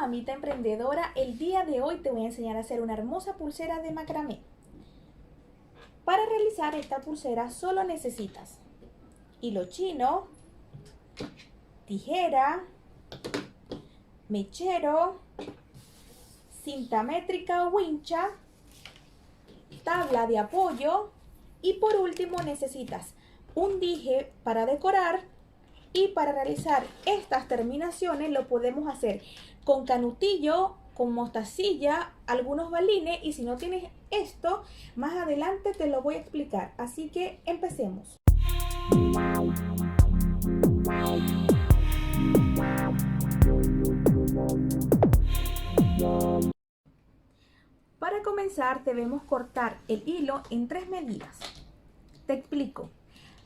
mamita emprendedora, el día de hoy te voy a enseñar a hacer una hermosa pulsera de macramé. Para realizar esta pulsera solo necesitas hilo chino, tijera, mechero, cinta métrica o wincha, tabla de apoyo y por último necesitas un dije para decorar. Y para realizar estas terminaciones lo podemos hacer con canutillo, con mostacilla, algunos balines, y si no tienes esto, más adelante te lo voy a explicar. Así que empecemos. Para comenzar debemos cortar el hilo en 3 medidas. Te explico.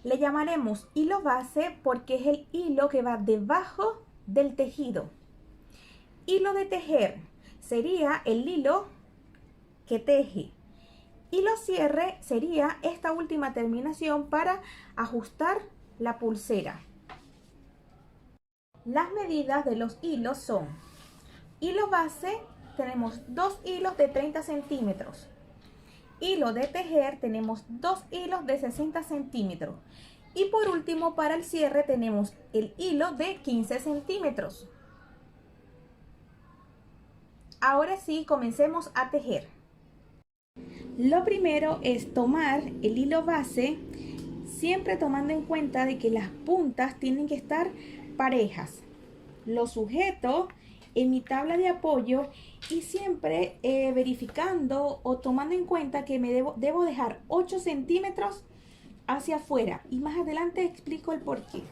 Le llamaremos hilo base porque es el hilo que va debajo del tejido. Hilo de tejer sería el hilo que teje. Hilo cierre sería esta última terminación para ajustar la pulsera. Las medidas de los hilos son: hilo base tenemos 2 hilos de 30 centímetros. Hilo de tejer tenemos 2 hilos de 60 centímetros. Y por último, para el cierre tenemos el hilo de 15 centímetros. Ahora sí, comencemos a tejer. Lo primero es tomar el hilo base, siempre tomando en cuenta de que las puntas tienen que estar parejas. Lo sujeto en mi tabla de apoyo y siempre verificando o tomando en cuenta que debo dejar 8 centímetros hacia afuera, y más adelante explico el por qué.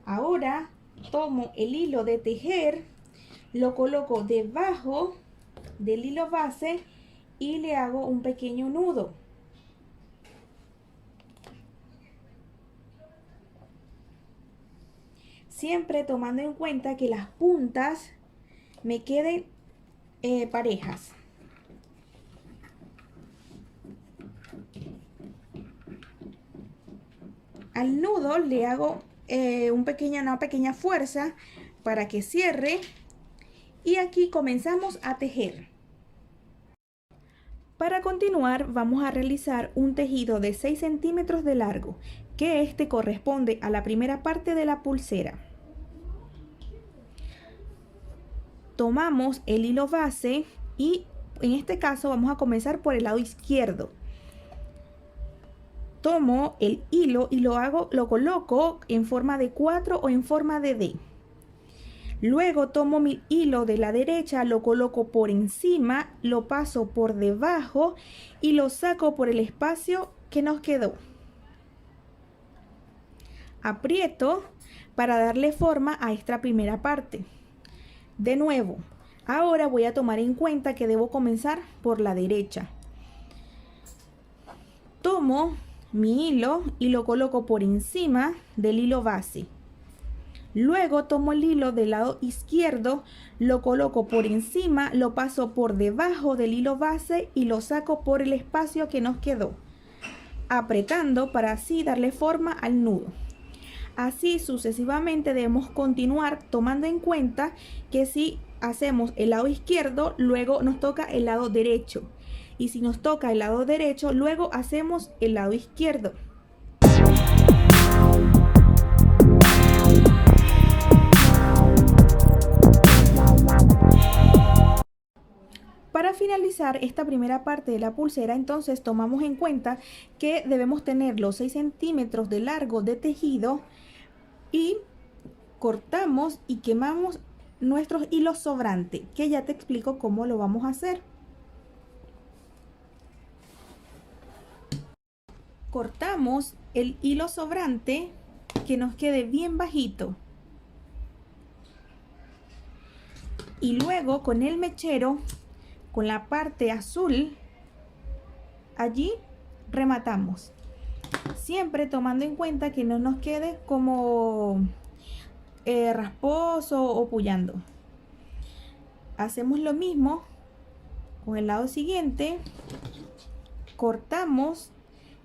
Ahora tomo el hilo de tejer, lo coloco debajo del hilo base y le hago un pequeño nudo. Siempre tomando en cuenta que las puntas me queden parejas. Al nudo le hago una pequeña fuerza para que cierre y aquí comenzamos a tejer. Para continuar vamos a realizar un tejido de 6 centímetros de largo, que este corresponde a la primera parte de la pulsera. Tomamos el hilo base y en este caso vamos a comenzar por el lado izquierdo. Tomo el hilo y lo coloco en forma de 4 o en forma de D. Luego tomo mi hilo de la derecha, lo coloco por encima, lo paso por debajo y lo saco por el espacio que nos quedó. Aprieto para darle forma a esta primera parte. De nuevo, ahora voy a tomar en cuenta que debo comenzar por la derecha. Tomo mi hilo y lo coloco por encima del hilo base. Luego tomo el hilo del lado izquierdo, lo coloco por encima, lo paso por debajo del hilo base y lo saco por el espacio que nos quedó, apretando para así darle forma al nudo. Así sucesivamente debemos continuar tomando en cuenta que si hacemos el lado izquierdo, luego nos toca el lado derecho. Y si nos toca el lado derecho, luego hacemos el lado izquierdo. Para finalizar esta primera parte de la pulsera, entonces tomamos en cuenta que debemos tener los 6 centímetros de largo de tejido y cortamos y quemamos nuestros hilos sobrantes, que ya te explico cómo lo vamos a hacer. Cortamos el hilo sobrante que nos quede bien bajito y luego con el mechero, con la parte azul, allí rematamos, siempre tomando en cuenta que no nos quede como rasposo o pullando. Hacemos lo mismo con el lado siguiente, cortamos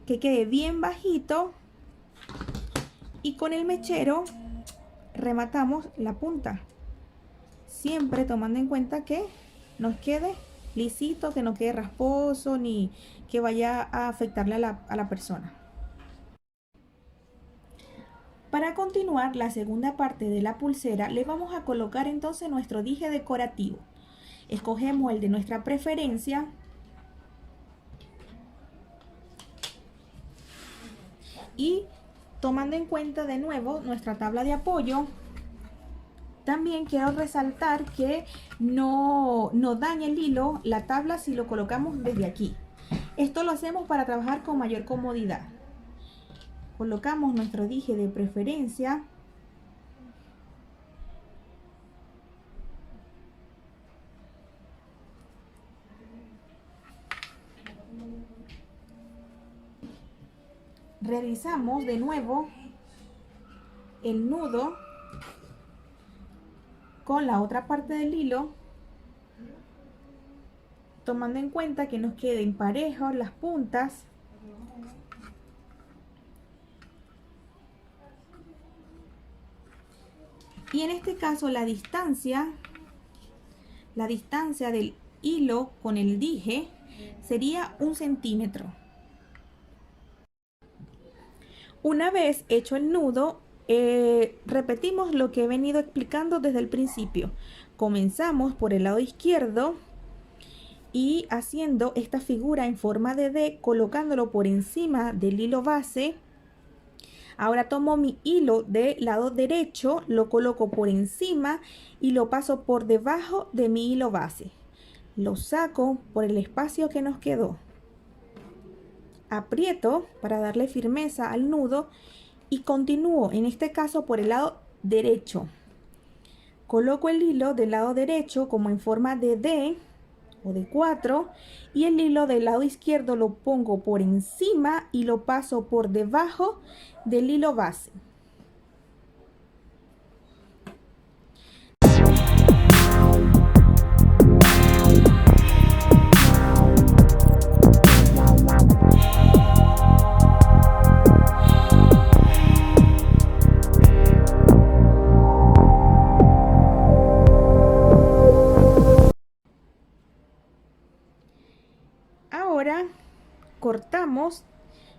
que quede bien bajito y con el mechero rematamos la punta. siempre tomando en cuenta que nos quede lisito, que no quede rasposo ni que vaya a afectarle a la persona. Para continuar la segunda parte de la pulsera, le vamos a colocar entonces nuestro dije decorativo. Escogemos el de nuestra preferencia y tomando en cuenta de nuevo nuestra tabla de apoyo, también quiero resaltar que no dañe el hilo la tabla si lo colocamos desde aquí. Esto lo hacemos para trabajar con mayor comodidad. Colocamos nuestro dije de preferencia. Realizamos de nuevo el nudo con la otra parte del hilo, tomando en cuenta que nos queden parejos las puntas. Y en este caso la distancia del hilo con el dije sería 1 centímetro. Una vez hecho el nudo, repetimos lo que he venido explicando desde el principio. Comenzamos por el lado izquierdo y haciendo esta figura en forma de D, colocándolo por encima del hilo base. Ahora tomo mi hilo del lado derecho, lo coloco por encima y lo paso por debajo de mi hilo base. Lo saco por el espacio que nos quedó. Aprieto para darle firmeza al nudo y continúo, en este caso por el lado derecho. Coloco el hilo del lado derecho como en forma de D o de 4 y el hilo del lado izquierdo lo pongo por encima y lo paso por debajo del hilo base. Ahora cortamos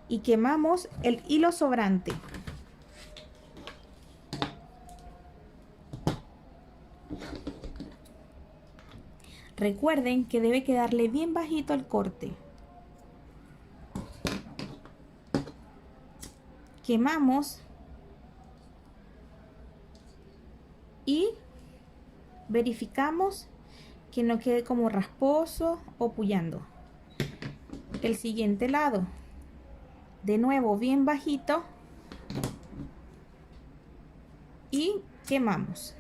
y quemamos el hilo sobrante. Recuerden que debe quedarle bien bajito el corte. Quemamos y verificamos que no quede como rasposo o pullando. El siguiente lado, de nuevo bien bajito y quemamos.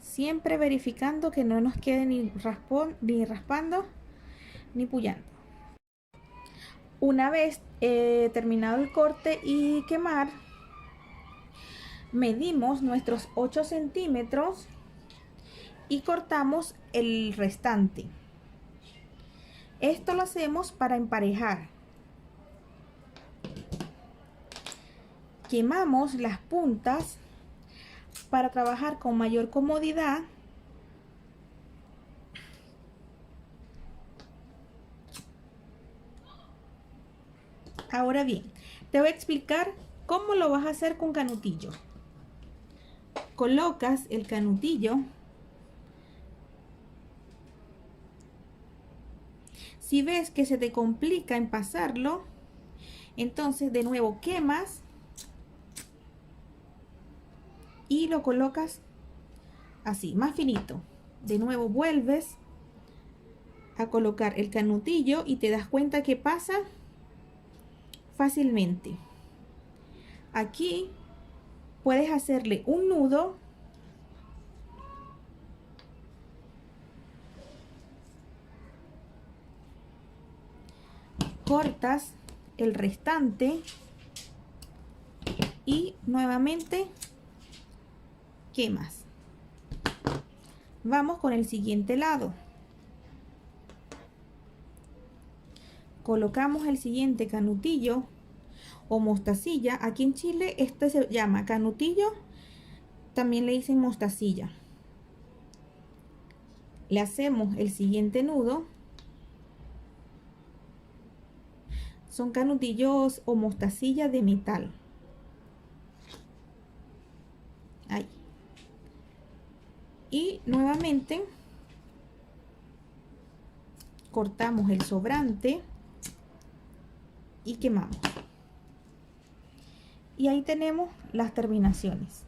Siempre verificando que no nos quede ni raspando ni pullando. Una vez terminado el corte y quemar, medimos nuestros 8 centímetros y cortamos el restante. Esto lo hacemos para emparejar. Quemamos las puntas para trabajar con mayor comodidad. Ahora bien, te voy a explicar cómo lo vas a hacer con canutillo. Colocas el canutillo. Si ves que se te complica en pasarlo, entonces de nuevo quemas y lo colocas así, más finito. De nuevo vuelves a colocar el canutillo y te das cuenta que pasa fácilmente. Aquí puedes hacerle un nudo cortas el restante y nuevamente quemas. Vamos con el siguiente lado. Colocamos el siguiente canutillo o mostacilla. Aquí en Chile este se llama canutillo también le dicen mostacilla. Le hacemos el siguiente nudo. Son canudillos o mostacilla de metal. Ahí. Y nuevamente cortamos el sobrante y quemamos. Y ahí tenemos las terminaciones.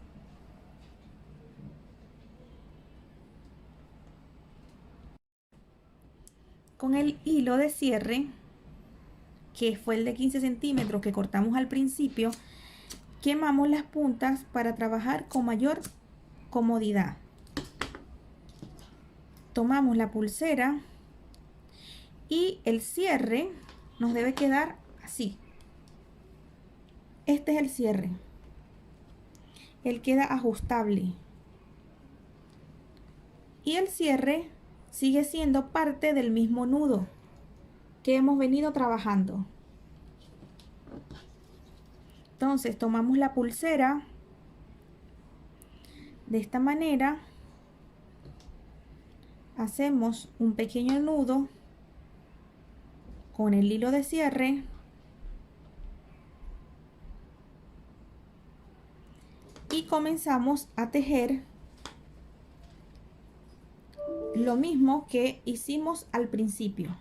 Con el hilo de cierre, que fue el de 15 centímetros que cortamos al principio, quemamos las puntas para trabajar con mayor comodidad. Tomamos la pulsera y el cierre nos debe quedar así. Este es el cierre. Él queda ajustable. Y el cierre sigue siendo parte del mismo nudo que hemos venido trabajando. Entonces tomamos la pulsera de esta manera, hacemos un pequeño nudo con el hilo de cierre y comenzamos a tejer lo mismo que hicimos al principio.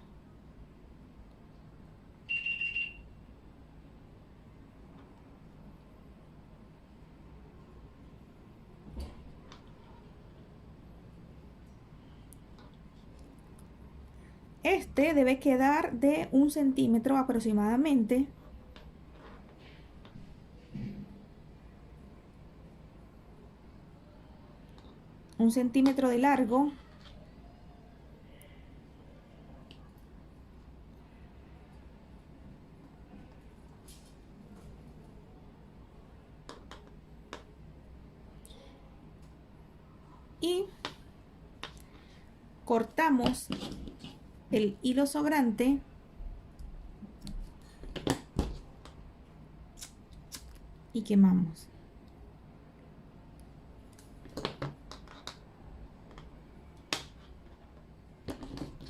Este debe quedar de 1 centímetro aproximadamente. Un centímetro de largo. Y cortamos el hilo sobrante y quemamos.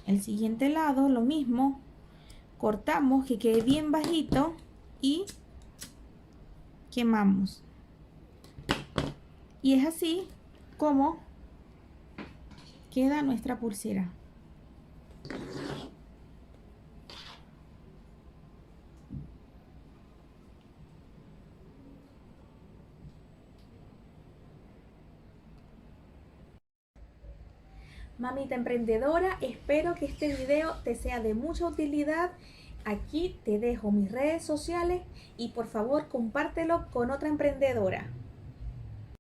El siguiente lado lo mismo, cortamos que quede bien bajito y quemamos. Y es así como queda nuestra pulsera. Mamita emprendedora, espero que este video te sea de mucha utilidad. Aquí te dejo mis redes sociales y por favor compártelo con otra emprendedora.